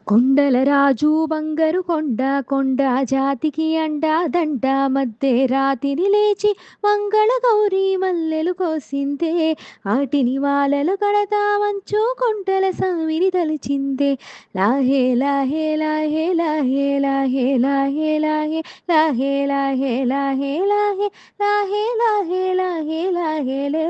కొండల రాజు బంగారు కొండ కొండ జాతికి అండా దండ మధ్య రాతిని లేచి మంగళ గౌరి మల్లెలు కోసిందే ఆటిని వాలలు కడతా మంచు కొండల సామిని తలిచిందే లాహే లాహే లాహే లాహే లాహే లాహే లాహే లాహే లాహే లాహే లాహే లాహే లాహే లాహే లాహే లే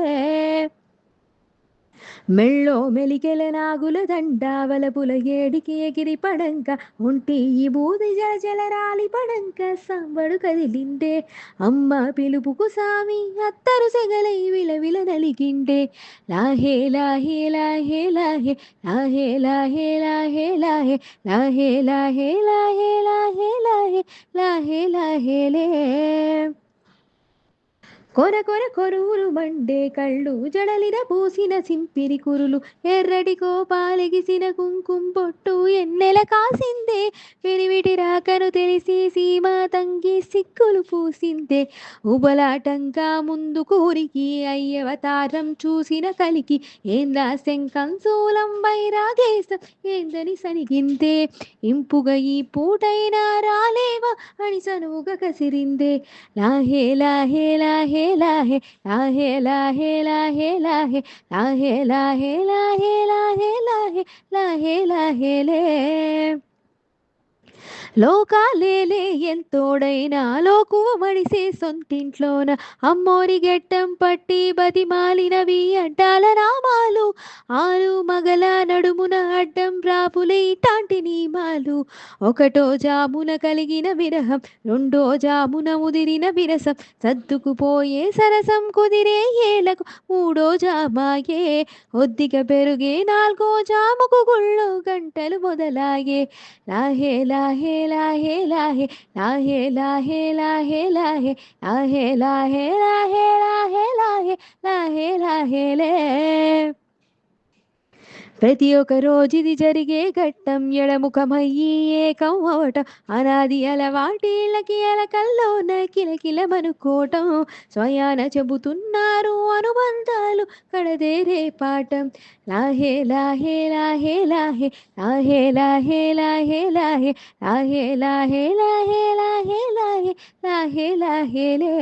మెళ్ళో మెలికెల నాగుల దండ వలపుల ఏడికి ఎగిరి పడంక ఒంటి ఈ బూది జల రాలి పడంక సంబడు కదిలిండే అమ్మ పిలుపుకు సామి అత్తరు సెగలై విలవిల నలిగిండే లాహే లాహే లాహే లాహే లాహే లాహే లాహే లాహే లాహే లాహే లాహే లాహే లాహే లాహే లాహే లే కొర కొర కొరువులు మండే కళ్ళు జడలిన పూసిన సింపిరి కురులు ఎర్రటి కోపాలెగిసిన కుంకుం పొట్టు ఎన్నెల కాసిందే విరివిటి రాకను తెలిసి సీమా తంగి సిక్కులు పూసిందే ఉబలాటంగా ముందు కూరికి అయ్యవతారం చూసిన కలికి ఏందా శంఖం శూలం వైరాగేశం ఏందని సనిగిందే ఇంపుగా ఈ పూటైనా రాలేవా అని సనువుగా కసిరిందే లాహే లాహే లాహే లాహే లాహే లాహే లాహే లాహే లాహే లాహే లాహే లాహే లాహే లాహే లాహే లే లోకాలేలే ఎంతోడైనా లోకువ మడిసే సొంతింట్లోన అమ్మోరి గెట్టం పట్టి బతిమాలినవి అడ్డాల నామాలు ఆలు మగల నడుమున అడ్డం రాపులే ఇటాంటి నియమాలు ఒకటో జామున కలిగిన విరహం రెండో జామున ముదిరిన విరసం సర్దుకుపోయే సరసం కుదిరే ఏలకు మూడో జామాయే ఒద్దిక పెరుగే నాలుగో జాముకు గుళ్ళో గంటలు మొదలాగే లాహే లాహే లాహే లాహే లాహే లాహే లాహే లాహే లాహే లాహే లాహే లాహే లాహే లాహే లాహే లే ప్రతి ఒక్క రోజుది జరిగే ఘట్టం ఎడముఖమయ్యి ఏకం అవటం అనాది అలవాటీళ్ళకి అలకల్లోన కిలకిలమనుకోవటం స్వయాన చెబుతున్నారు అనుబంధాలు కడదేరే పాఠం లాహే లాహే లాహే లాహే లాహే లాహే లాహే లాహే లాహే లాహే లాహే లాహే లాహే లాహే లాహే లే